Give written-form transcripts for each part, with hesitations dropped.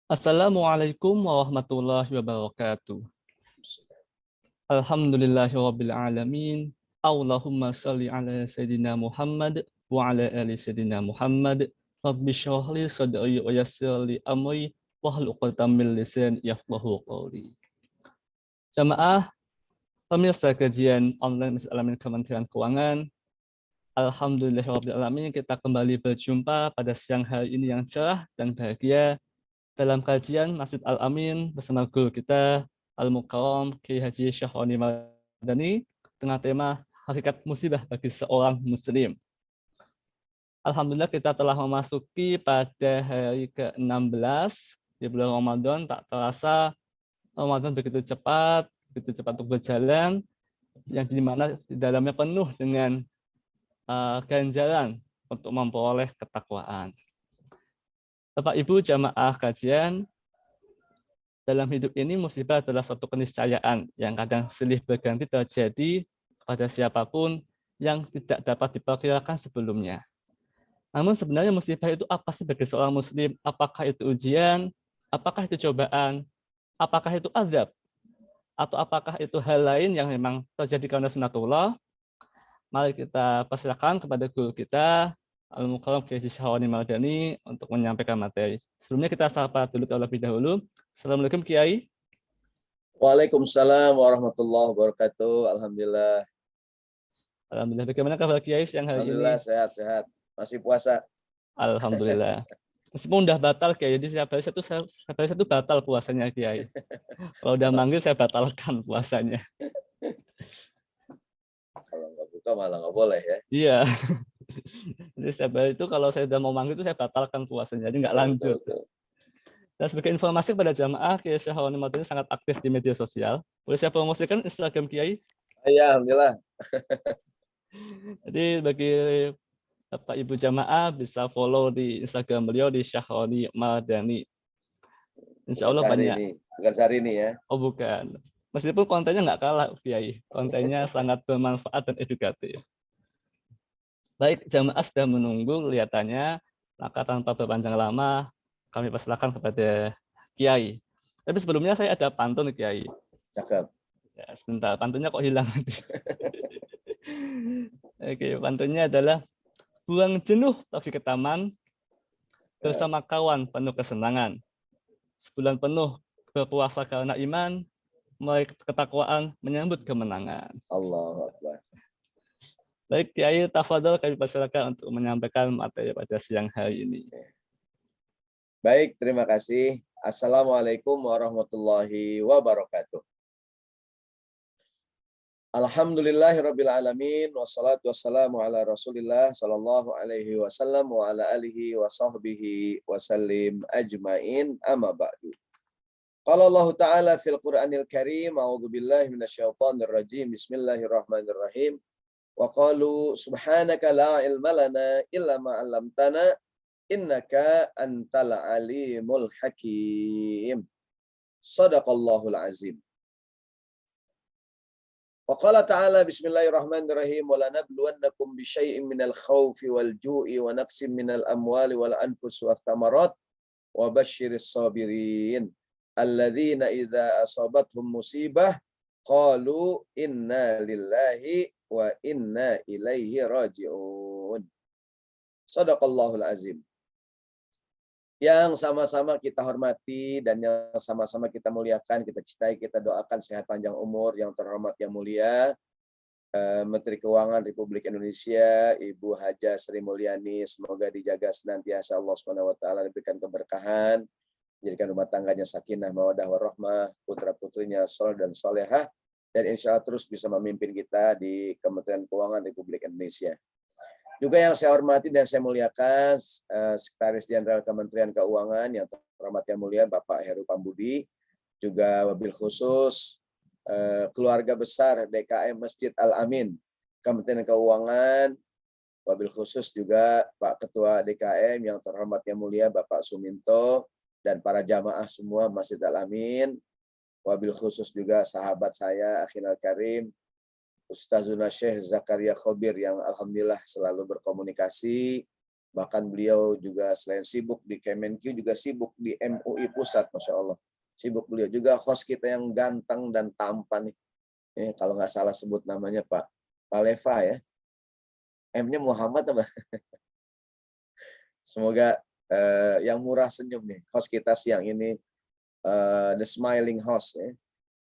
Assalamualaikum warahmatullahi wabarakatuh. Alhamdulillahirabbil alamin. Allahumma shalli ala sayidina Muhammad wa ala ali sayidina Muhammad. Rabbi shrah li sadri wa yassir li amri wahlul 'uqdatam min lisani yafqahu qawli. Jamaah pemirsa kajian online Masjid Al-Amin Kementerian Keuangan. Alhamdulillahirabbil alamin, kita kembali berjumpa pada siang hari ini yang cerah dan bahagia dalam kajian Masjid Al-Amin bersama guru kita Al-Mukarram Kiai Haji Syahroni Madani dengan tema hakikat musibah bagi seorang muslim. Alhamdulillah kita telah memasuki pada hari ke-16 di bulan Ramadan. Tak terasa Ramadan begitu cepat untuk berjalan, yang dimana di dalamnya penuh dengan ganjaran untuk memperoleh ketakwaan. Bapak Ibu jamaah kajian, dalam hidup ini musibah adalah suatu keniscayaan yang kadang silih berganti terjadi pada siapapun yang tidak dapat diperkirakan sebelumnya. Namun sebenarnya musibah itu apa sih bagi seorang muslim? Apakah itu ujian? Apakah itu cobaan? Apakah itu azab? Atau apakah itu hal lain yang memang terjadi karena sunatullah? Mari kita persilakan kepada guru kita, Al-Mukarram Kiai Syahroni Madani, untuk menyampaikan materi. Sebelumnya kita sapa dulu terlebih dahulu. Assalamualaikum Kiai. Waalaikumsalam warahmatullahi wabarakatuh. Alhamdulillah. Alhamdulillah. Bagaimana kabar Kiai siang hari Alhamdulillah ini? sehat-sehat. Masih puasa. Alhamdulillah. Meskipun udah batal Kiai, jadi setiap hari satu batal puasanya Kiai. Kalau udah manggil saya batalkan puasanya. Kalau nggak buka malah nggak boleh ya. Iya. Jadi setiap hari itu kalau saya udah mau manggil itu saya batalkan puasanya, jadi nggak lanjut. Dan sebagai informasi kepada jamaah, Kiai Syahroni Madani sangat aktif di media sosial. Boleh saya promosikan Instagram Kiai? Iya, alhamdulillah. Jadi bagi Bapak Ibu jamaah bisa follow di Instagram beliau di Syahroni Madani. Insya Allah banyak. Bukan sehari ini ya. Oh bukan. Meskipun kontennya nggak kalah Kiai. Kontennya sangat bermanfaat dan edukatif. Baik, jamaah sudah menunggu kelihatannya. Maka tanpa berpanjang lama, kami persilakan kepada Kiai. Tapi sebelumnya saya ada pantun Kiai. Cakep. Ya, sebentar, pantunnya kok hilang. Oke, pantunnya adalah buang jenuh pergi ke taman bersama kawan penuh kesenangan. Sebulan penuh berpuasa karena iman, mulai ketakwaan menyambut kemenangan. Allahu Akbar. Baik, Kiai, tafadhol kami persilakan untuk menyampaikan materi pada siang hari ini. Baik, terima kasih. Assalamualaikum warahmatullahi wabarakatuh. Alhamdulillahirabbil alamin, wassalatu wassalamu ala Rasulillah sallallahu alaihi wasallam wa ala alihi wa sahbihi wasallim ajmain, amma ba'du. Qala Allah Ta'ala fil Qur'anil Karim, a'udzu billahi minasyaitonir rajim. Bismillahirrahmanirrahim. Wa qalu subhanaka la ilma lana illa ma 'allamtana innaka antal alimul hakim. Shadaqallahul azim. Wa qala ta'ala bismillahirrahmanirrahim wa lanabluwannakum bisyai'in minal khaufi wal ju'i wa naqsin minal amwali wal anfus wath thamarat wa basyiris sabirin alladzina idza asabathum musibah qalu inna lillahi wa inna ilaihi raji'un. Shadaqallahul azim. Yang sama-sama kita hormati dan yang sama-sama kita muliakan, kita cintai, kita doakan sehat panjang umur yang terhormat yang mulia Menteri Keuangan Republik Indonesia, Ibu Haja Sri Mulyani, semoga dijaga senantiasa Allah Subhanahu wa taala, diberikan keberkahan, menjadikan rumah tangganya sakinah, mawaddah warahmah, putra-putrinya saleh dan salehah, dan insya Allah terus bisa memimpin kita di Kementerian Keuangan Republik Indonesia. Juga yang saya hormati dan saya muliakan Sekretaris Jenderal Kementerian Keuangan yang terhormat yang mulia Bapak Heru Pambudi, juga wabil khusus keluarga besar DKM Masjid Al-Amin Kementerian Keuangan, wabil khusus juga Pak Ketua DKM yang terhormat yang mulia Bapak Suminto, dan para jamaah semua Masjid Al-Amin, wabil khusus juga sahabat saya Akhil Karim Ustazuna Syekh Zakaria Khobir yang alhamdulillah selalu berkomunikasi Bahkan beliau juga selain sibuk di Kemenq juga sibuk di MUI Pusat, Masya Allah. Sibuk beliau juga host kita yang ganteng dan tampan nih. Kalau nggak salah sebut namanya Pak Paleva ya. M-nya Muhammad apa? Semoga yang murah senyum nih. Host kita siang ini the smiling host ya.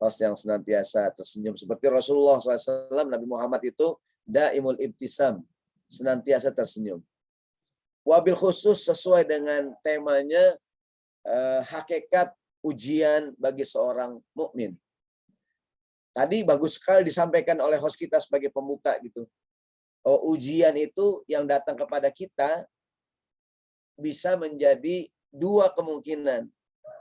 Host yang senantiasa tersenyum seperti Rasulullah SAW. Nabi Muhammad itu daimul ibtisam, senantiasa tersenyum. Wabil khusus sesuai dengan temanya hakikat ujian bagi seorang mukmin. Tadi bagus sekali disampaikan oleh host kita sebagai pembuka gitu. Ujian itu yang datang kepada kita bisa menjadi dua kemungkinan.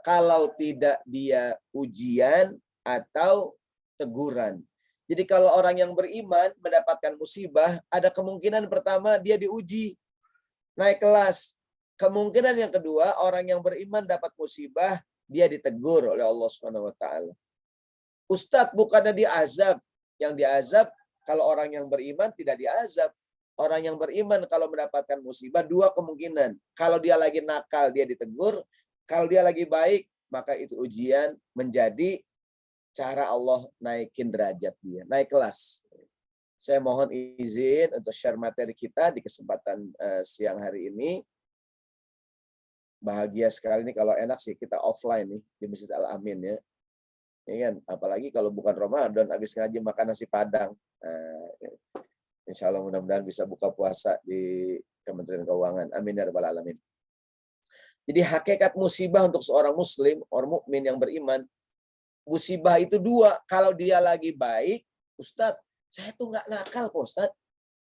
Kalau tidak dia ujian atau teguran. Jadi kalau orang yang beriman mendapatkan musibah, ada kemungkinan pertama dia diuji, naik kelas. Kemungkinan yang kedua, orang yang beriman dapat musibah, dia ditegur oleh Allah Subhanahu wa taala. Ustadz bukannya diazab. Yang diazab kalau orang yang beriman tidak diazab. Orang yang beriman kalau mendapatkan musibah dua kemungkinan. Kalau dia lagi nakal dia ditegur, kalau dia lagi baik maka itu ujian menjadi cara Allah naikin derajat dia, naik kelas. Saya mohon izin untuk share materi kita di kesempatan siang hari ini. Bahagia sekali nih kalau enak sih kita offline nih di Masjid Al-Amin ya. Ya kan? Apalagi kalau bukan Ramadan habis ngaji makan nasi Padang. Insya Allah mudah-mudahan bisa buka puasa di Kementerian Keuangan. Amin ya rabbal alamin. Jadi hakikat musibah untuk seorang muslim, orang mukmin yang beriman, musibah itu dua. Kalau dia lagi baik, Ustadz, saya tuh nggak nakal, Pak Ustadz.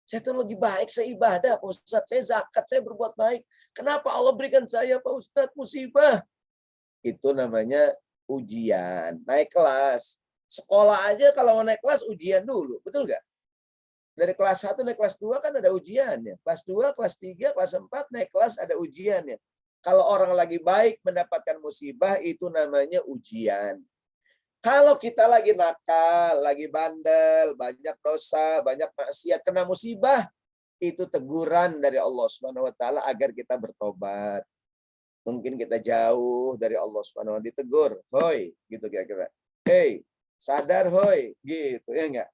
Saya tuh lagi baik, saya ibadah, Pak Ustadz. Saya zakat, saya berbuat baik. Kenapa Allah berikan saya, Pak Ustadz, musibah? Itu namanya ujian, naik kelas. Sekolah aja kalau mau naik kelas ujian dulu, betul nggak? Dari kelas 1 naik kelas 2 kan ada ujiannya. Kelas 2, kelas 3, kelas 4 naik kelas ada ujiannya. Kalau orang lagi baik mendapatkan musibah itu namanya ujian. Kalau kita lagi nakal, lagi bandel, banyak dosa, banyak maksiat, kena musibah, itu teguran dari Allah Subhanahu wa taala agar kita bertobat. Mungkin kita jauh dari Allah Subhanahu wa taala ditegur, "Hoi," gitu kira-kira. "Hei, sadar hoi," gitu ya enggak?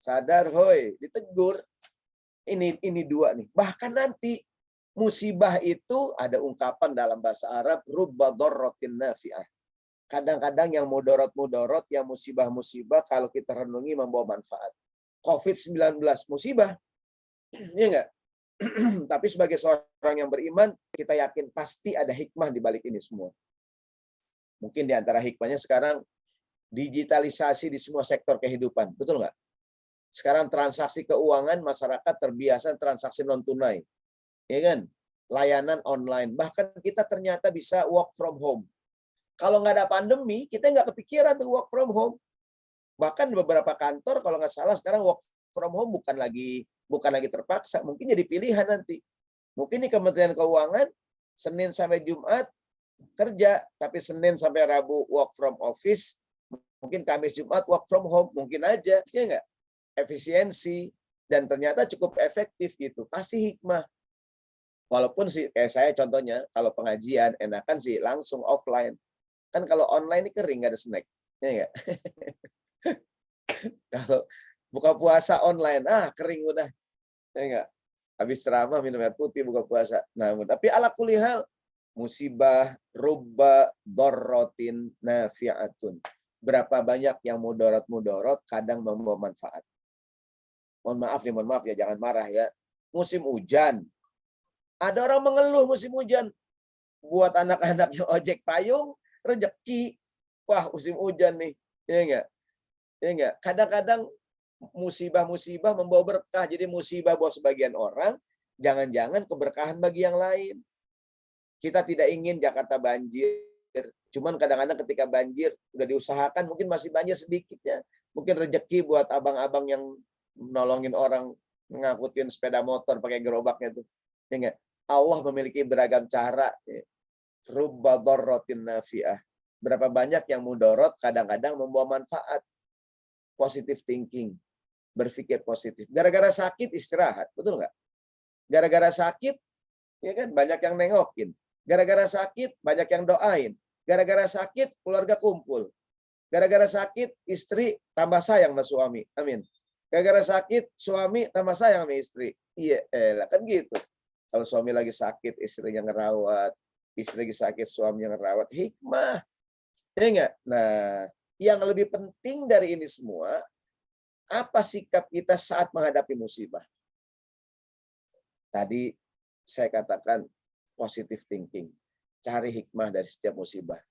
Sadar hoi, ditegur. Ini dua nih. Bahkan nanti musibah itu ada ungkapan dalam bahasa Arab rubba dharratin nafi'ah. Kadang-kadang yang mudorot-mudorot, yang musibah-musibah kalau kita renungi membawa manfaat. COVID-19 musibah, ya enggak? Tapi sebagai seorang yang beriman, kita yakin pasti ada hikmah di balik ini semua. Mungkin di antara hikmahnya sekarang digitalisasi di semua sektor kehidupan, betul nggak? Sekarang transaksi keuangan masyarakat terbiasa transaksi non tunai, ya kan? Layanan online, bahkan kita ternyata bisa work from home. Kalau nggak ada pandemi, kita nggak kepikiran tuh work from home. Bahkan beberapa kantor kalau nggak salah sekarang work from home bukan lagi terpaksa, mungkin jadi pilihan nanti. Mungkin di Kementerian Keuangan Senin sampai Jumat kerja, tapi Senin sampai Rabu work from office, mungkin Kamis Jumat work from home, mungkin aja, ya nggak? Efisiensi dan ternyata cukup efektif gitu. Pasti hikmah. Walaupun sih kayak saya contohnya kalau pengajian enakan sih langsung offline. Kan kalau online ini kering nggak ada snack, ya nggak? Kalau buka puasa online, kering udah, ya nggak? Habis ceramah minum air putih buka puasa. Nah, tapi ala kulli hal musibah rubba dharratin nafi'atun. Berapa banyak yang mudorot kadang membawa manfaat. Mohon maaf ya, jangan marah ya. Musim hujan. Ada orang mengeluh musim hujan. Buat anak-anak yang ojek payung, rezeki. Wah, musim hujan nih. Ya enggak? Ya enggak? Kadang-kadang musibah-musibah membawa berkah. Jadi musibah buat sebagian orang, jangan-jangan keberkahan bagi yang lain. Kita tidak ingin Jakarta banjir. Cuman kadang-kadang ketika banjir, udah diusahakan, mungkin masih banjir sedikitnya. Mungkin rezeki buat abang-abang yang nolongin orang ngangkutin sepeda motor pakai gerobaknya itu. Ya enggak? Allah memiliki beragam cara. Rubba dharratin nafi'ah. Berapa banyak yang mudorot kadang-kadang membawa manfaat. Positive thinking. Berpikir positif. Gara-gara sakit istirahat. Betul nggak? Gara-gara sakit Ya kan, banyak yang nengokin. Gara-gara sakit, banyak yang doain. Gara-gara sakit, keluarga kumpul. Gara-gara sakit, istri tambah sayang sama suami. Amin. Gara-gara sakit, suami tambah sayang sama istri. Iya, kan gitu. Kalau suami lagi sakit, istrinya ngerawat. Istri lagi sakit, suami yang ngerawat. Hikmah. Ya enggak? Nah, yang lebih penting dari ini semua, apa sikap kita saat menghadapi musibah? Tadi saya katakan positive thinking. Cari hikmah dari setiap musibah.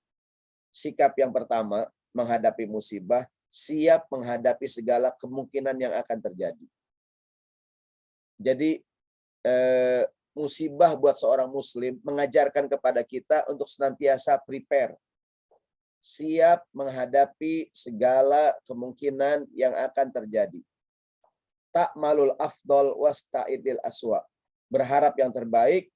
Sikap yang pertama, menghadapi musibah, siap menghadapi segala kemungkinan yang akan terjadi. Jadi, musibah buat seorang muslim mengajarkan kepada kita untuk senantiasa prepare. Siap menghadapi segala kemungkinan yang akan terjadi. Ta'malul afdol wasta'idil aswa. Berharap yang terbaik,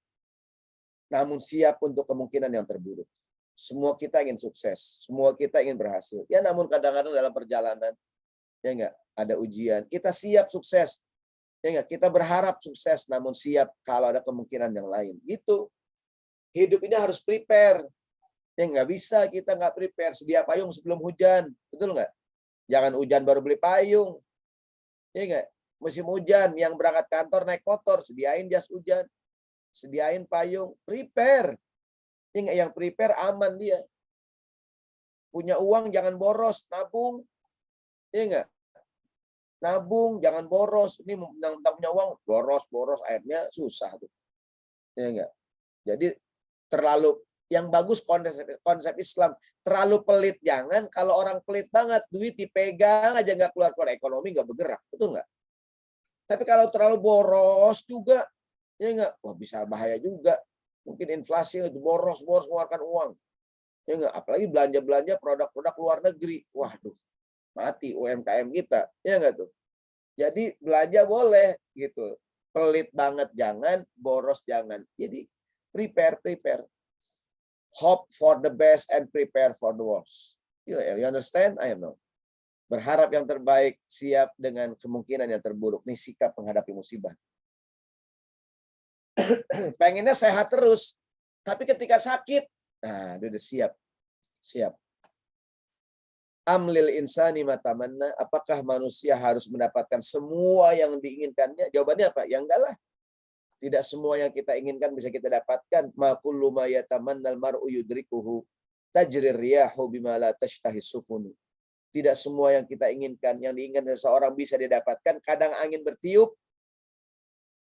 namun siap untuk kemungkinan yang terburuk. Semua kita ingin sukses, semua kita ingin berhasil. Ya, namun kadang-kadang dalam perjalanan, ya enggak, ada ujian. Kita siap sukses, ya enggak, kita berharap sukses, namun siap kalau ada kemungkinan yang lain. Gitu. Hidup ini harus prepare. Ya, nggak bisa kita nggak prepare. Sedia payung sebelum hujan, betul nggak? Jangan hujan baru beli payung. Ya enggak? Musim hujan, yang berangkat kantor naik motor, sediain jas hujan, sediain payung, prepare. Yang prepare aman dia. Punya uang jangan boros, nabung. Iya enggak? Nabung jangan boros. Ini mentang punya uang boros, akhirnya susah tuh. Iya enggak? Jadi terlalu yang bagus konsep Islam, terlalu pelit jangan. Kalau orang pelit banget, duit dipegang aja nggak keluar, ekonomi nggak bergerak, betul nggak? Tapi kalau terlalu boros juga, ya enggak? Wah, bisa bahaya juga. Mungkin inflasi itu boros mengeluarkan uang. Ya enggak, apalagi belanja produk-produk luar negeri. Waduh, mati UMKM kita. Ya enggak tuh? Jadi belanja boleh gitu. Pelit banget jangan, boros jangan. Jadi prepare. Hope for the best and prepare for the worst. You understand? I know. Berharap yang terbaik, siap dengan kemungkinan yang terburuk. Ini sikap menghadapi musibah. Pengennya sehat terus, tapi ketika sakit, nah, udah siap. Amlil insani matamanna, apakah manusia harus mendapatkan semua yang diinginkannya? Jawabannya apa? Ya enggak lah. Tidak semua yang kita inginkan bisa kita dapatkan. Ma kullu ma yatamannal mar'u yudrikuhu tajri riyahu bima la tashtahi sufunu. Tidak semua yang kita inginkan, yang diinginkan seseorang bisa didapatkan. Kadang angin bertiup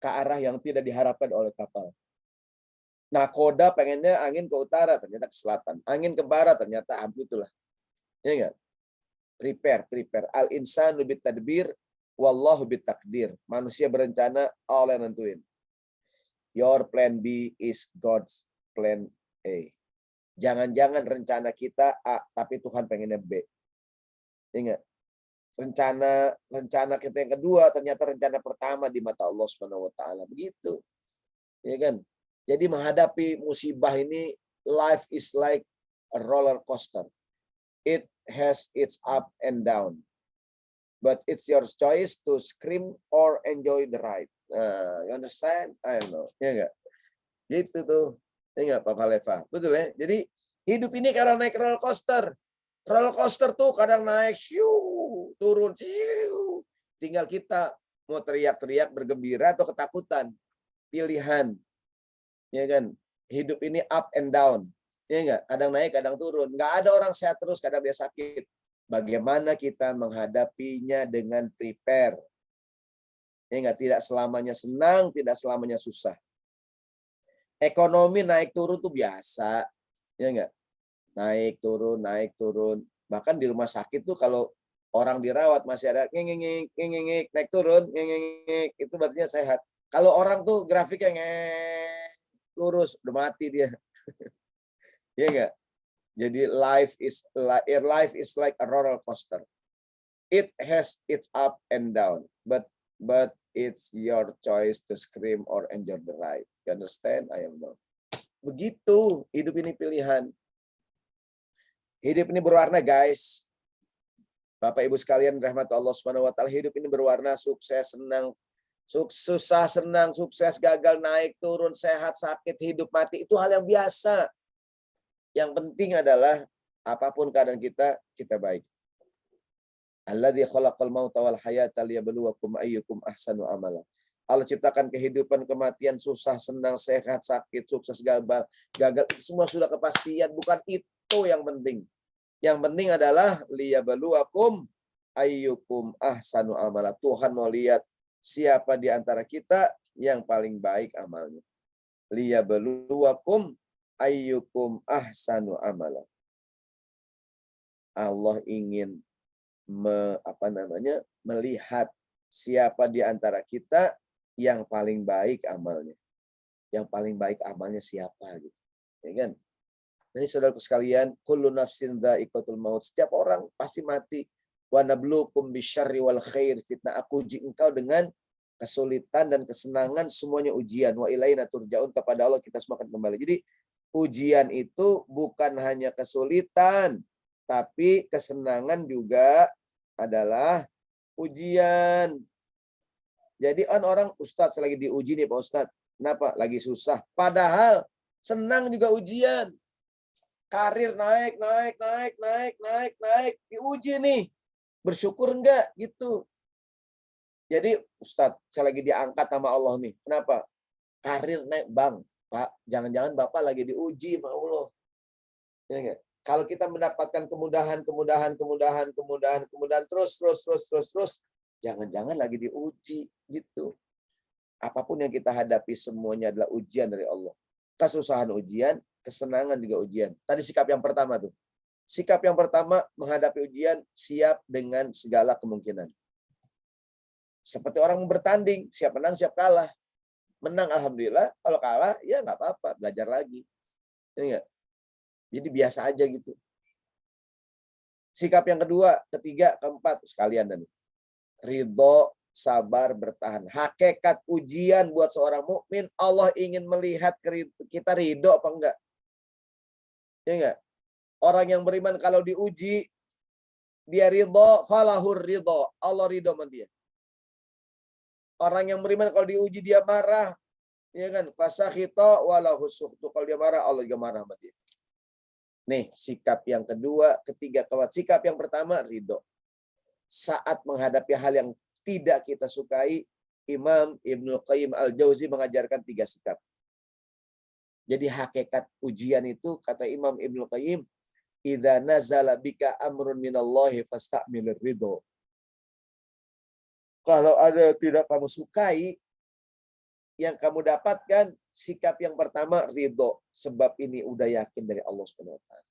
ke arah yang tidak diharapkan oleh kapal. Nakoda pengennya angin ke utara, ternyata ke selatan. Angin ke barat, ternyata itulah. Ya enggak? Prepare. Al-insanu bitadbir, wallahu bitakdir. Manusia berencana, Allah yang nentuin. Your plan B is God's plan A. Jangan-jangan rencana kita A, tapi Tuhan pengennya B. Ingat, rencana kita yang kedua ternyata rencana pertama di mata Allah Subhanahu wa taala. Begitu. Ya kan? Jadi menghadapi musibah ini, life is like a roller coaster. It has its up and down. But it's your choice to scream or enjoy the ride. You understand? I don't know. Ya enggak? Gitu tuh. Ya enggak, Pak Leva? Betul ya? Jadi hidup ini karena naik roller coaster. Roller coaster tuh kadang naik, turun, tinggal kita mau teriak-teriak bergembira atau ketakutan. Pilihan. Ya kan? Hidup ini up and down. Ya enggak? Kadang naik, kadang turun. Enggak ada orang sehat terus, kadang dia sakit. Bagaimana kita menghadapinya dengan prepare. Ya enggak? Tidak selamanya senang, tidak selamanya susah. Ekonomi naik turun tuh biasa. Ya enggak? Naik turun. Bahkan di rumah sakit tuh kalau orang dirawat masih ada ngengengek, naik turun, ngengengek, itu berarti sehat. Kalau orang tuh grafiknya lurus, udah mati dia. Ya enggak? Jadi life is like a roller coaster. It has its up and down, but it's your choice to scream or enjoy the ride. You understand? I am not. Begitu, hidup ini pilihan. Hidup ini berwarna, guys. Bapak Ibu sekalian, rahmat Allah Subhanahu wa taala, hidup ini berwarna, sukses, senang, Susah, senang, sukses, gagal, naik, turun, sehat, sakit, hidup, mati. Itu hal yang biasa. Yang penting adalah apapun keadaan kita, kita baik. Alladzi khalaqal mauta wal hayata liyabluwakum ayyukum ahsanu amala. Allah ciptakan kehidupan, kematian, susah, senang, sehat, sakit, sukses, gagal, semua sudah kepastian. Bukan itu yang penting. Yang penting adalah liyabluwakum ayyukum ahsanu amala. Tuhan mau lihat siapa di antara kita yang paling baik amalnya. Liyabluwakum ayyukum ahsanu amala. Allah ingin melihat siapa di antara kita yang paling baik amalnya. Yang paling baik amalnya siapa gitu. Ya kan? Jadi saudaraku sekalian, kullu nafsin dha'iqatul maut. Setiap orang pasti mati. Wa nabluukum bisyarri wal khair fitnah. Aku uji engkau dengan kesulitan dan kesenangan, semuanya ujian. Wa ilaina turja'un, kepada Allah kita semua akan kembali. Jadi ujian itu bukan hanya kesulitan, tapi kesenangan juga adalah ujian. Jadi orang, Ustadz lagi diuji nih Pak Ustadz. Kenapa? Lagi susah. Padahal senang juga ujian. Karir naik. Diuji nih. Bersyukur enggak? Gitu. Jadi Ustadz, saya lagi diangkat sama Allah nih. Kenapa? Karir naik. Bang, Pak, jangan-jangan Bapak lagi diuji sama Allah. Ya enggak? Kalau kita mendapatkan kemudahan terus, jangan-jangan lagi diuji gitu. Apapun yang kita hadapi semuanya adalah ujian dari Allah. Kesusahan ujian, kesenangan juga ujian. Tadi sikap yang pertama tuh. Sikap yang pertama menghadapi ujian, siap dengan segala kemungkinan. Seperti orang bertanding, siap menang, siap kalah. Menang alhamdulillah, kalau kalah ya nggak apa-apa, belajar lagi. Ya enggak? Jadi biasa aja gitu. Sikap yang kedua, ketiga, keempat, sekalian dan ridho, sabar, bertahan. Hakikat ujian buat seorang mukmin, Allah ingin melihat kita ridho apa enggak. Ya enggak? Orang yang beriman kalau diuji, dia ridho, falahur ridho. Allah ridho sama dia. Orang yang beriman kalau diuji dia marah, ya kan? Fasakhita walahu sukhtu. Kalau dia marah, Allah juga marah sama dia. Nih, sikap yang kedua, ketiga, keempat. Sikap yang pertama, ridho. Saat menghadapi hal yang tidak kita sukai, Imam Ibnu Qayyim Al-Jauzi mengajarkan 3 sikap. Jadi hakikat ujian itu, kata Imam Ibnu Qayyim, idza nazala bika amrun minallahi fasta'milir ridho. Kalau ada yang tidak kamu sukai, yang kamu dapatkan, sikap yang pertama ridho, sebab ini udah yakin dari Allah Subhanahu wa taala.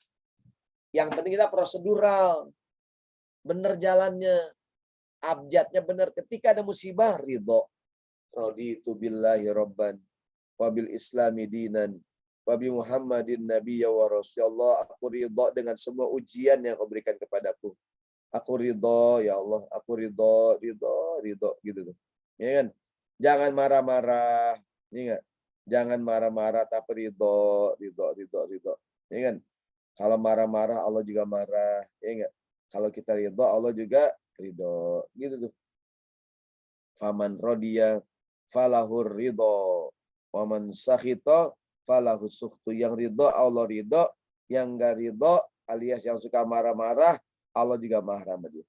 Yang penting kita prosedural, benar jalannya, abjadnya benar. Ketika ada musibah, ridho. Raditu billahi rabban wa bil islami dinan wa bi Muhammadin nabiyya wa rasulullah. Aku ridho dengan semua ujian yang kau berikan kepadaku. Aku ridho ya Allah, aku ridho gitu tuh. Ya kan? Jangan marah-marah, ingat. Jangan marah-marah tapi ridho. Ya kan? Kalau marah-marah Allah juga marah, ya enggak? Kalau kita ridho Allah juga ridho. Gitu tuh. Faman rodiya falahur ridho. Waman sakhita falahus sukhtu. Yang ridho Allah ridho, yang enggak ridho alias yang suka marah-marah Allah juga marah sama dia.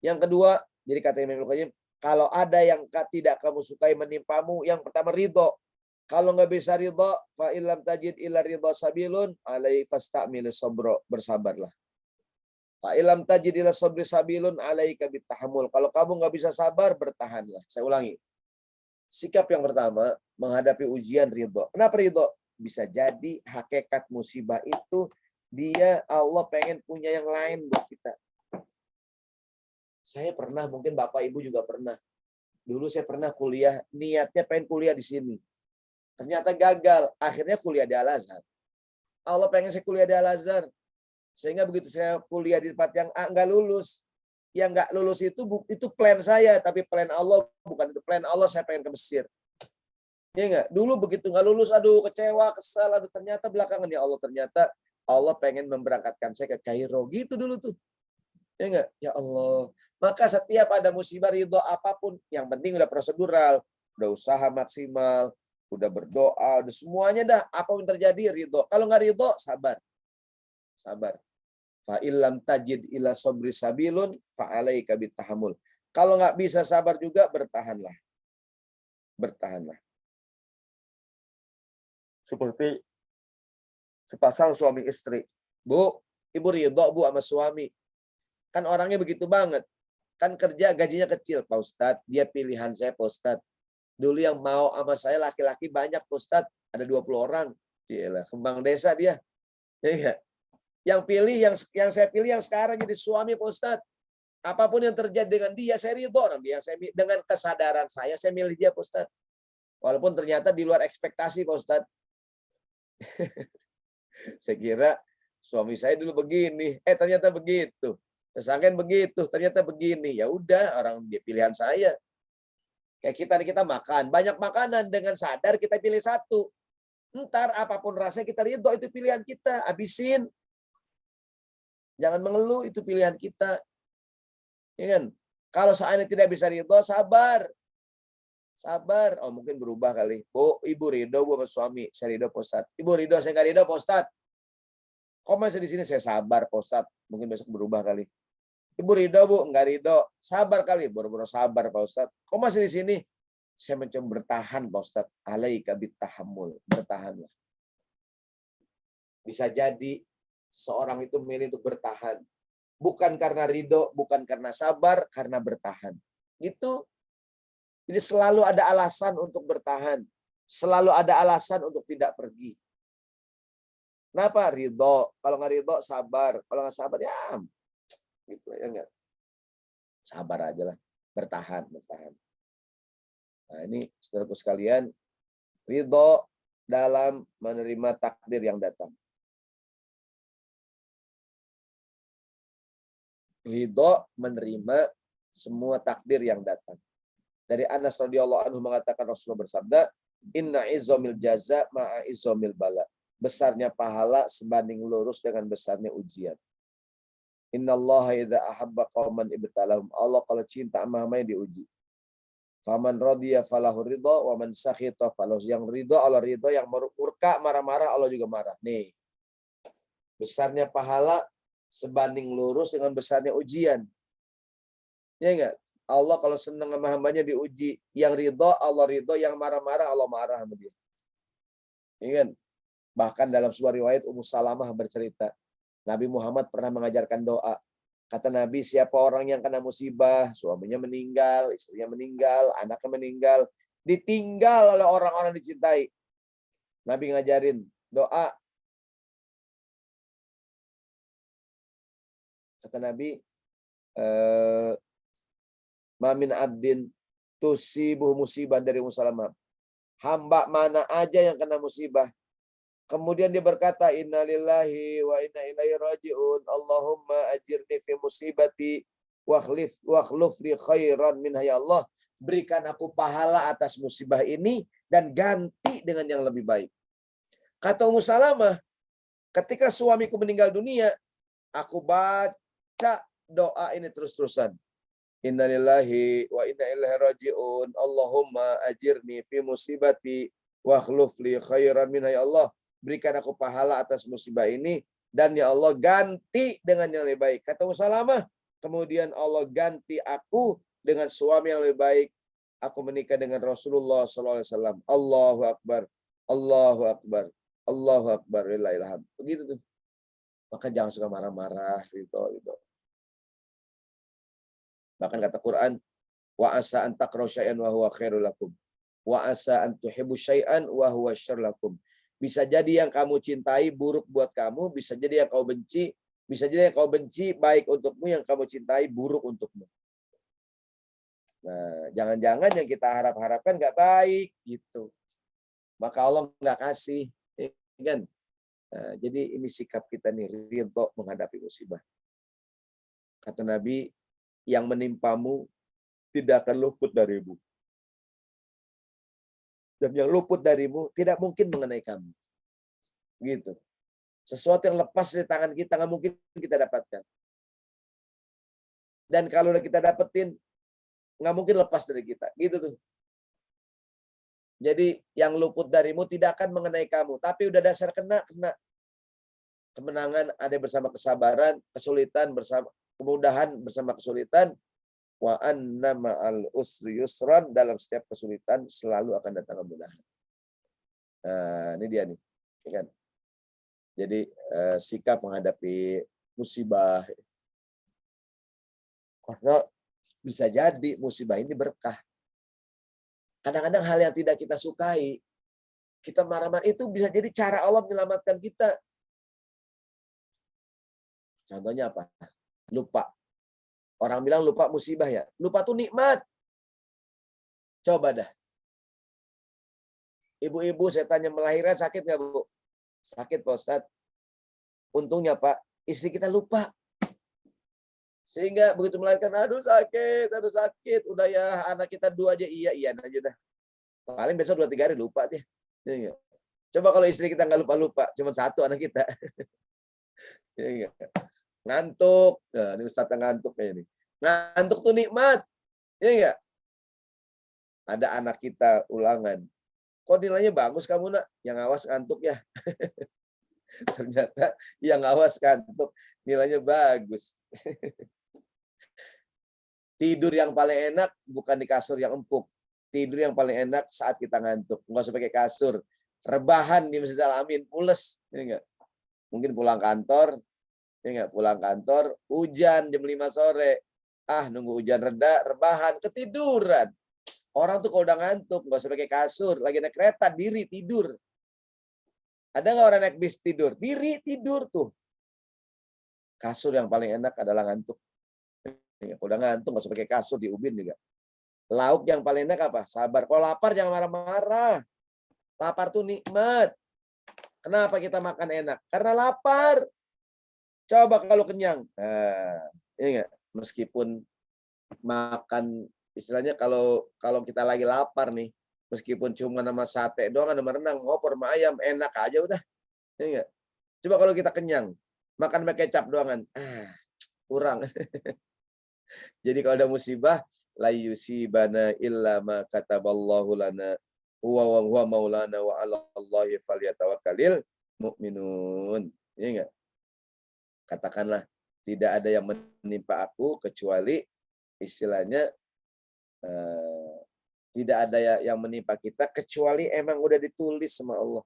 Yang kedua, jadi kata Imam Ibnu Qayyim, kalau ada yang tidak kamu sukai menimpamu, yang pertama ridho. Kalau nggak bisa ridho, fa illam tajid illa ridho sabilun, alai fastamil sabro, bersabarlah. Fa illam tajid illa sabri sabilun, alaika bitahammul. Kalau kamu nggak bisa sabar, bertahanlah. Saya ulangi. Sikap yang pertama, menghadapi ujian ridho. Kenapa ridho? Bisa jadi hakikat musibah itu dia Allah pengen punya yang lain buat kita. Saya pernah, mungkin Bapak Ibu juga pernah. Dulu saya pernah kuliah, niatnya pengen kuliah di sini. Ternyata gagal, akhirnya kuliah di Al-Azhar. Allah pengen saya kuliah di Al-Azhar. Sehingga begitu saya kuliah di tempat yang A, nggak lulus. Yang nggak lulus itu plan saya, tapi plan Allah bukan itu. Plan Allah saya pengen ke Mesir. Ya nggak? Dulu begitu nggak lulus, aduh kecewa, kesal, aduh ternyata belakangan ya Allah, ternyata Allah pengen memberangkatkan saya ke Kairo. Gitu dulu tuh. Ya enggak? Ya Allah, Maka setiap ada musibah, ridho apapun, yang penting udah prosedural, udah usaha maksimal, udah berdoa, udah semuanya dah. Apapun terjadi ridho. Kalau nggak ridho, sabar. Sabar. Fa illam tajid ila sabri sabilun fa alaika bitahammul. Kalau nggak bisa sabar juga, bertahanlah. Bertahanlah. Seperti sepasang suami istri. Bu, ibu ridho bu sama suami. Kan orangnya begitu banget. Kan kerja gajinya kecil, Pak Ustadz. Dia pilihan saya, Pak Ustadz. Dulu yang mau sama saya laki-laki banyak, Pak Ustadz. Ada 20 orang. Cilah, kembang desa dia. Ya, yang pilih, yang saya pilih yang sekarang jadi suami, Pak Ustadz. Apapun yang terjadi dengan dia, saya ridho. Dengan kesadaran saya milih dia, Pak Ustadz. Walaupun ternyata di luar ekspektasi, Pak Ustadz. Saya kira suami saya dulu begini, ternyata begitu. Sesangkan begitu, ternyata begini. Ya udah, orang dia pilihan saya. Kayak kita makan, banyak makanan, dengan sadar kita pilih satu. Ntar apapun rasanya kita ridho, itu pilihan kita, habisin. Jangan mengeluh, itu pilihan kita. Ya kan? Kalau seandainya tidak bisa ridho, sabar. Sabar. Oh, mungkin berubah kali. Bu, ibu ridho bu sama suami, saya ridho Pak Ustadz. Ibu ridho, saya nggak ridho Pak Ustadz. Kok masih di sini? Saya sabar Pak Ustadz. Mungkin besok berubah kali. Ibu ridho bu, nggak ridho. Sabar kali, boro-boro sabar Pak Ustadz. Kok masih di sini? Saya mencoba bertahan Pak Ustadz. Alaika bitahammul. Bertahanlah. Bisa jadi seorang itu memilih untuk bertahan. Bukan karena ridho, bukan karena sabar, karena bertahan. Gitu. Jadi selalu ada alasan untuk bertahan. Selalu ada alasan untuk tidak pergi. Kenapa? Ridho. Kalau nggak ridho, sabar. Kalau nggak sabar, ya gitu ya enggak. Sabar aja lah. Bertahan. Nah ini saudaraku sekalian, ridho dalam menerima takdir yang datang. Ridho menerima semua takdir yang datang. Dari Anas radhiyallahu anhu mengatakan, Rasulullah bersabda, inna izzamil jaza ma'a izzamil bala. Besarnya pahala sebanding lurus dengan besarnya ujian. Innallaha idza ahabba qauman ibtalahum. Allah kalau cinta sama hambanya diuji. Faman radiya falahu ridha wa man sakhita falahu. Yang ridha Allah ridha, yang murka marah-marah Allah juga marah. Nih. Besarnya pahala sebanding lurus dengan besarnya ujian. Ya enggak? Allah kalau senang sama hambanya diuji. Yang ridho Allah ridho, yang marah-marah Allah marah sama dia. Ya kan? Bahkan dalam sebuah riwayat Ummu Salamah bercerita, Nabi Muhammad pernah mengajarkan doa. Kata Nabi, siapa orang yang kena musibah, suaminya meninggal, istrinya meninggal, anaknya meninggal, ditinggal oleh orang-orang dicintai. Nabi ngajarin doa. Kata Nabi, Mamin abdin tusibuh musibah dari Musalamah. Hamba mana aja yang kena musibah. Kemudian dia berkata, innalillahi wa inna ilaihi raji'un. Allahumma ajirni fi musibati wakhluf li khairan minha ya Allah. Berikan aku pahala atas musibah ini dan ganti dengan yang lebih baik. Kata Ummu Salamah, ketika suamiku meninggal dunia, aku baca doa ini terus-terusan. Innalillahi wa inna ilaihi raji'un. Allahumma ajirni fi musibati wakhluf li khairan minha ya Allah. Berikan aku pahala atas musibah ini dan ya Allah ganti dengan yang lebih baik. Kata Ummu Salamah, kemudian Allah ganti aku dengan suami yang lebih baik. Aku menikah dengan Rasulullah SAW. Allahu Akbar, Allahu Akbar, Allahu Akbar. Begitu tuh. Maka jangan suka marah-marah gitu. Bahkan kata Quran, wa asa an takrahu syai'an wa huwa khairul lakum. Wa asa an tuhibbu syai'an wa huwa syarrul lakum. Bisa jadi yang kamu cintai buruk buat kamu, bisa jadi yang kau benci, bisa jadi yang kau benci baik untukmu, yang kamu cintai buruk untukmu. Nah, jangan-jangan yang kita harap-harapkan nggak baik gitu. Maka Allah nggak kasih, kan? Nah, jadi ini sikap kita nih, ridho menghadapi musibah. Kata Nabi, yang menimpamu tidak akan luput darimu. Dan yang luput darimu tidak mungkin mengenai kamu. Gitu. Sesuatu yang lepas dari tangan kita nggak mungkin kita dapatkan. Dan kalau udah kita dapetin, nggak mungkin lepas dari kita. Gitu tuh. Jadi yang luput darimu tidak akan mengenai kamu. Tapi udah dasar kena. Kemenangan ada bersama kesabaran, kesulitan bersama kemudahan bersama kesulitan. Wa anna ma'al usri yusran, dalam setiap kesulitan selalu akan datang kemudahan. Nah, ini dia nih. Ini kan. Jadi sikap menghadapi musibah. Karena bisa jadi musibah ini berkah. Kadang-kadang hal yang tidak kita sukai, kita marah-marah, itu bisa jadi cara Allah menyelamatkan kita. Contohnya apa? Lupa. Orang bilang lupa musibah ya. Lupa tuh nikmat. Coba dah. Ibu-ibu saya tanya, melahirkan sakit nggak, Bu? Sakit, Pak Ustadz. Untungnya, Pak, istri kita lupa. Sehingga begitu melahirkan, aduh sakit. Udah ya, anak kita 2 aja, iya aja dah. Paling besok 2-3 hari lupa dia. Coba kalau istri kita nggak lupa-lupa, cuma 1 anak kita. Ngantuk. Nah, ini Ustadz ngantuk kayak ini. Ngantuk tuh nikmat. Iya enggak? Ada anak kita ulangan. Kok nilainya bagus kamu, Nak? Yang awas ngantuk ya. Ternyata yang awas ngantuk nilainya bagus. Tidur yang paling enak bukan di kasur yang empuk. Tidur yang paling enak saat kita ngantuk. Nggak usah pakai kasur. Rebahan di Masjid Al-Amin, pules. Ya enggak? Mungkin pulang kantor, ya enggak? Pulang kantor, hujan jam 5 sore. Nunggu hujan reda, rebahan, ketiduran. Orang tuh kalau udah ngantuk, nggak usah pakai kasur. Lagi naik kereta, diri, tidur. Ada nggak orang naik bis tidur? Diri, tidur tuh. Kasur yang paling enak adalah ngantuk. Udah ngantuk, nggak usah pakai kasur, di ubin juga. Lauk yang paling enak apa? Sabar. Kalau lapar jangan marah-marah. Lapar tuh nikmat. Kenapa kita makan enak? Karena lapar. Coba kalau kenyang. Ini enggak? Meskipun makan, istilahnya kalau kita lagi lapar nih, meskipun cuma nama sate doang, nama rendang, ngopor sama ayam, enak aja udah. Ini enggak? Coba kalau kita kenyang, makan pakai kecap doangan. Kurang. Jadi kalau ada musibah, la yusibana illa ma kataballahu lana huwa maulana wa 'ala Allahi falyatawakkalul mu'minun. Iya enggak? Katakanlah tidak ada yang menimpa aku kecuali istilahnya tidak ada yang menimpa kita kecuali emang udah ditulis sama Allah.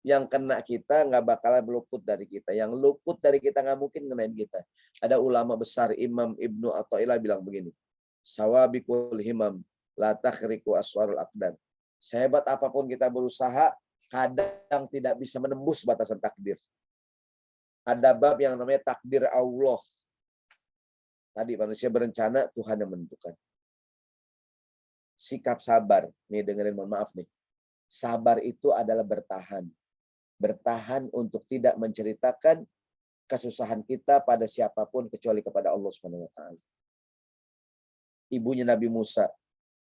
Yang kena kita nggak bakalan luput dari kita. Yang luput dari kita nggak mungkin ngenain kita. Ada ulama besar Imam Ibnu Athaillah bilang begini. Sawabikul himam la takhriqu aswarul aqdar. Sehebat apapun kita berusaha, kadang tidak bisa menembus batasan takdir. Ada bab yang namanya takdir Allah. Tadi manusia berencana, Tuhan yang menentukan. Sikap sabar. Nih dengerin, mohon maaf nih. Sabar itu adalah bertahan. Bertahan untuk tidak menceritakan kesusahan kita pada siapapun kecuali kepada Allah Subhanahu wa taala. Ibunya Nabi Musa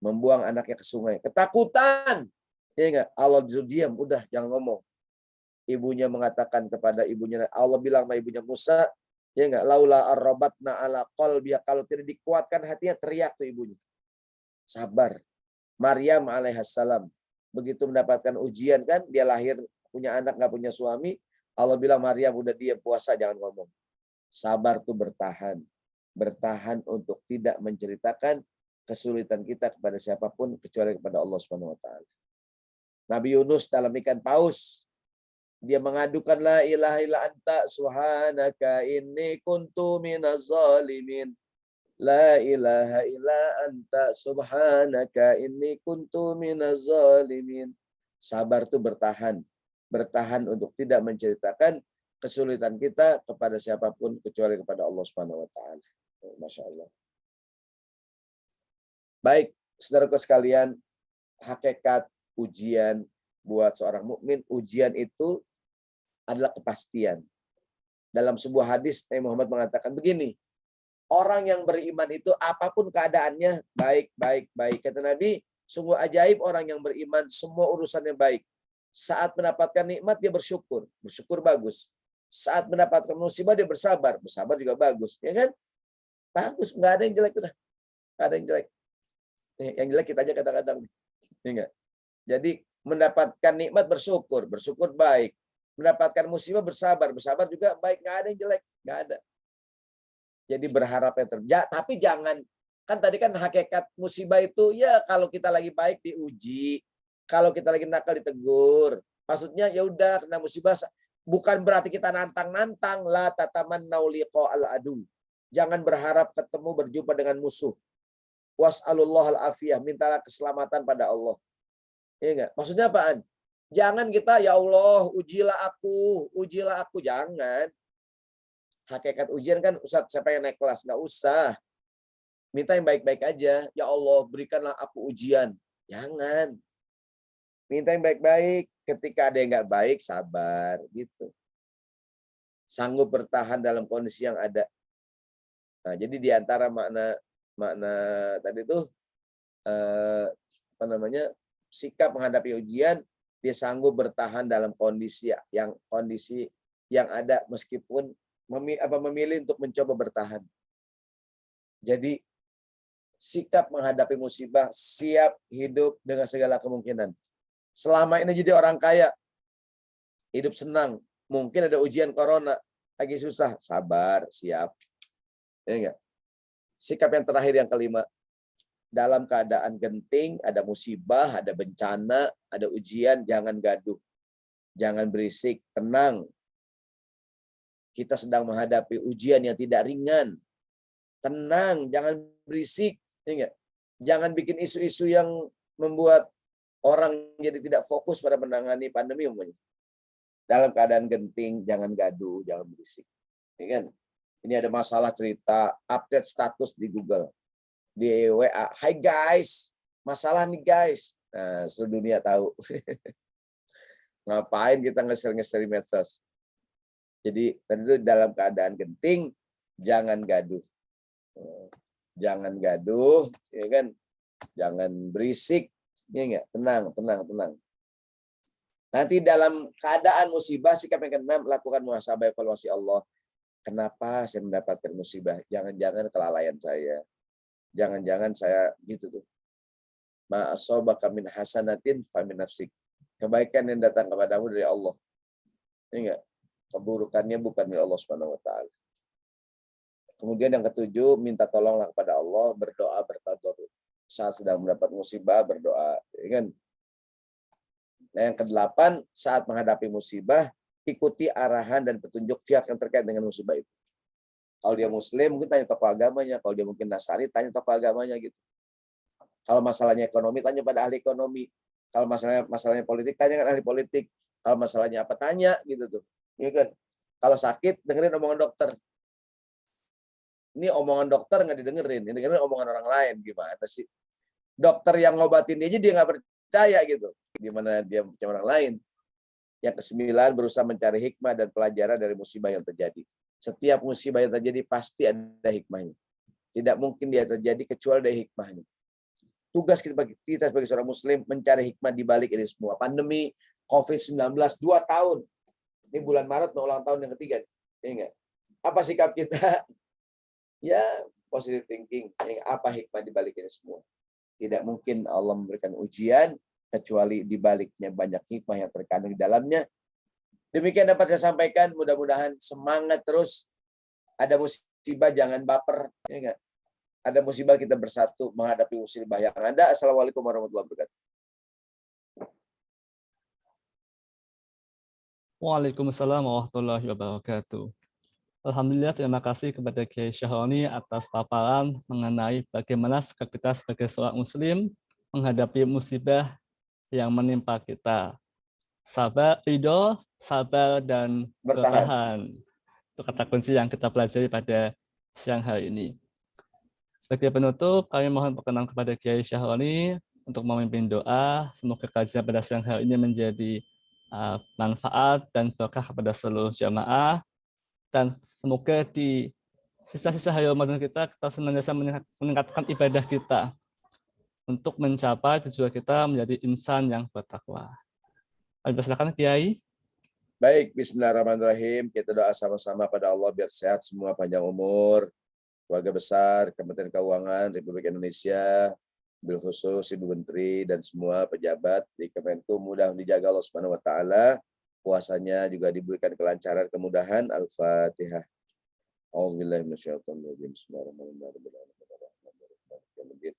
membuang anaknya ke sungai. Ketakutan. Ya enggak? Allah diam, udah jangan ngomong. Ibunya mengatakan kepada ibunya, Allah bilang sama ibunya Musa, ya enggak, laula arrabatna ala qalbi, kalau tidak dikuatkan hatinya, teriak tuh ibunya. Sabar. Maryam alaihissalam begitu mendapatkan ujian kan, dia lahir punya anak enggak punya suami, Allah bilang Maryam udah diam, puasa jangan ngomong. Sabar tuh bertahan. Bertahan untuk tidak menceritakan kesulitan kita kepada siapapun kecuali kepada Allah Subhanahu wa taala. Nabi Yunus dalam ikan paus, dia mengadukan la ilaha illa anta subhanaka inni kuntu minaz zalimin. La ilaha illa anta subhanaka inni kuntu minaz zalimin. Sabar itu bertahan. Bertahan untuk tidak menceritakan kesulitan kita kepada siapapun kecuali kepada Allah Subhanahu wa taala. Masya Allah. Baik, saudaraku sekalian, hakikat ujian buat seorang mukmin, ujian itu adalah kepastian. Dalam sebuah hadis Nabi Muhammad mengatakan begini, orang yang beriman itu apapun keadaannya baik. Kata Nabi, sungguh ajaib orang yang beriman, semua urusannya baik. Saat mendapatkan nikmat dia bersyukur bagus. Saat mendapatkan musibah dia bersabar juga bagus, ya kan? Bagus, nggak ada yang jelek udah. Nggak ada yang jelek. Yang jelek kita aja kadang-kadang. Enggak. Jadi mendapatkan nikmat bersyukur, bersyukur baik. Mendapatkan musibah bersabar, bersabar juga baik. Nggak ada yang jelek, nggak ada. Jadi berharapnya terjadi, tapi jangan, kan tadi kan hakikat musibah itu ya kalau kita lagi baik diuji, kalau kita lagi nakal ditegur. Maksudnya ya udah kena musibah, bukan berarti kita nantang-nantang, la tatamannau liqa'al adu. Jangan berharap ketemu berjumpa dengan musuh. Was'alullah al-afiyah, mintalah keselamatan pada Allah. Iya enggak? Maksudnya apaan? Jangan kita ya Allah ujilah aku, jangan. Hakikat ujian kan Ustaz saya pengen naik kelas, nggak usah. Minta yang baik-baik aja. Ya Allah berikanlah aku ujian. Jangan. Minta yang baik-baik. Ketika ada yang nggak baik, sabar gitu. Sanggup bertahan dalam kondisi yang ada. Nah, jadi di antara makna tadi itu sikap menghadapi ujian, dia sanggup bertahan dalam kondisi yang ada meskipun memilih untuk mencoba bertahan. Jadi sikap menghadapi musibah, siap hidup dengan segala kemungkinan. Selama ini jadi orang kaya, hidup senang, mungkin ada ujian corona, lagi susah, sabar, siap. Ya enggak? Sikap yang terakhir yang kelima, dalam keadaan genting, ada musibah, ada bencana, ada ujian, jangan gaduh. Jangan berisik, tenang. Kita sedang menghadapi ujian yang tidak ringan. Tenang, jangan berisik. Ya, jangan bikin isu-isu yang membuat orang jadi tidak fokus pada menangani pandemi. Dalam keadaan genting, jangan gaduh, jangan berisik. Ya kan? Ini ada masalah cerita, update status di Google. Di WA, "Hai guys, masalah nih guys." Nah, seluruh dunia tahu. Ngapain kita ngeser-ngeser medsos? Jadi tadi itu dalam keadaan genting, jangan gaduh. Jangan gaduh, ya kan? Jangan berisik, ya enggak? Tenang. Nanti dalam keadaan musibah, sikap yang keenam, lakukan muhasabah, evaluasi Allah. Kenapa saya mendapatkan musibah? Jangan-jangan kelalaian saya. Jangan-jangan saya gitu tuh. Ma asabaka min hasanatin fa min nafsik. Kebaikan yang datang kepadamu dari Allah. Ya enggak? Keburukannya bukan dari Allah Subhanahu wa taala. Kemudian yang ketujuh, minta tolonglah kepada Allah, berdoa, bertadarruj. Saat sedang mendapat musibah, berdoa. Ya kan? Nah, yang kedelapan, saat menghadapi musibah, ikuti arahan dan petunjuk pihak yang terkait dengan musibah itu. Kalau dia muslim, mungkin tanya tokoh agamanya. Kalau dia mungkin Nasrani, tanya tokoh agamanya gitu. Kalau masalahnya ekonomi, tanya pada ahli ekonomi. Kalau masalahnya politik, tanya kan ahli politik. Kalau masalahnya apa, tanya gitu tuh. Ya kan? Kalau sakit, dengerin omongan dokter. Ini omongan dokter nggak didengerin. Ini dengerin omongan orang lain. Gimana sih? Dokter yang ngobatin dia aja dia nggak percaya gitu. Gimana dia percaya orang lain? Yang kesembilan, berusaha mencari hikmah dan pelajaran dari musibah yang terjadi. Setiap musibah yang terjadi pasti ada hikmahnya. Tidak mungkin dia terjadi kecuali ada hikmahnya. Tugas kita sebagai seorang muslim mencari hikmah di balik ini semua. Pandemi COVID-19 2 tahun. Ini bulan Maret mau ulang tahun yang ketiga. Ya enggak? Apa sikap kita? Ya, positive thinking. Apa hikmah di balik ini semua? Tidak mungkin Allah memberikan ujian kecuali di baliknya banyak hikmah yang terkandung di dalamnya. Demikian dapat saya sampaikan. Mudah-mudahan semangat terus. Ada musibah jangan baper. Ya enggak? Ada musibah kita bersatu menghadapi musibah yang ada. Assalamualaikum warahmatullahi wabarakatuh. Waalaikumsalam warahmatullahi wabarakatuh. Alhamdulillah, terima kasih kepada Kiai Syahroni atas paparan mengenai bagaimana sikap kita sebagai seorang muslim menghadapi musibah yang menimpa kita. Sabar, ridho, sabar, dan bertahan. Itu kata kunci yang kita pelajari pada siang hari ini. Sebagai penutup, kami mohon perkenan kepada Kiai Syahroni untuk memimpin doa. Semoga kajian pada siang hari ini menjadi manfaat dan berkah kepada seluruh jamaah. Dan semoga di sisa-sisa hari Ramadan kita senantiasa meningkatkan ibadah kita untuk mencapai tujuan kita menjadi insan yang bertakwa. Silakan Kiai. Baik, bismillahirrahmanirrahim. Kita doa sama-sama pada Allah biar sehat semua, panjang umur. keluarga besar Kementerian Keuangan Republik Indonesia, bil khusus Ibu Menteri dan semua pejabat di Kemenku, mudah dijaga Allah Subhanahu wa taala. Puasanya juga diberikan kelancaran, kemudahan. Al-Fatihah. A'udzubillahi minasyaitonir rajim. Bismillahirrahmanirrahim.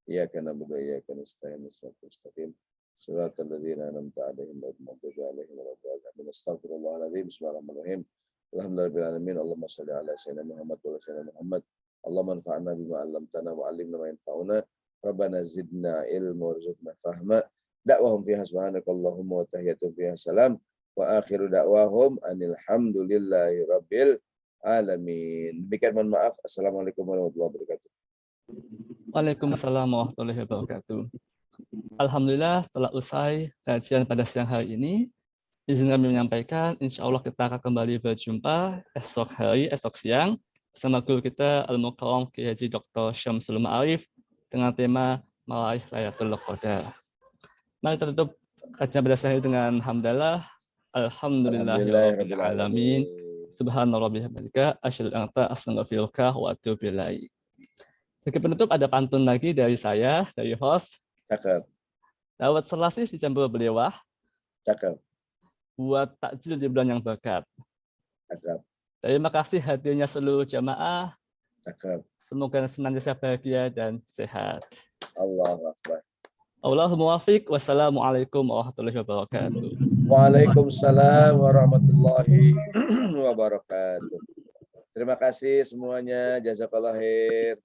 Iyyaka na'budu wa iyyaka nasta'in. Shiratal ladzina an'amta 'alaihim ghairil maghdubi 'alaihim waladdallin. Astaghfirullahaladzim. Bismillahirrahmanirrahim. Alhamdulillahirabbil alamin. Allahumma shalli ala sayyidina Muhammad wa ala sayyidina Muhammad. Allahumma anfa'na bima 'allamtana wa 'allimna ma yanfa'una. Rabbana zidna ilma warzuqna fahma. Da'wahum fiha subhanakallahumma wa tahiyyatuhum fiha salam. Wa akhiru da'wahum anil hamdulillahi rabbil alamin. Demikian, mohon maaf. Assalamualaikum warahmatullahi wabarakatuh. Waalaikumsalam warahmatullahi wabarakatuh. Alhamdulillah, setelah usai kajian pada siang hari ini, izin kami menyampaikan, insya Allah kita akan kembali berjumpa esok hari, esok siang, bersama guru kita Al-Mukarram Kiai Haji Dr. Syamsul Ma'arif dengan tema Meraih Lailatul Qadar. Mari kita tutup kajian pada siang hari dengan hamdalah. Alhamdulillahirabbil alamin. Subhanallah bihamdika asyhadu an la ilaha illa anta astaghfiruka wa atubu ilaik. Sebagai penutup ada pantun lagi dari saya, dari host. Cakep. Dawat selasih dicampur belewah. Cakep. Buat takjil di bulan yang berkat. Cakep. Terima kasih hadirnya seluruh jamaah. Cakep. Semoga senantiasa bahagia dan sehat. Allahu Akbar. Allahumma wafiq. Wassalamualaikum warahmatullahi wabarakatuh. Waalaikumsalam warahmatullahi wabarakatuh. Terima kasih semuanya. Jazakallah khair.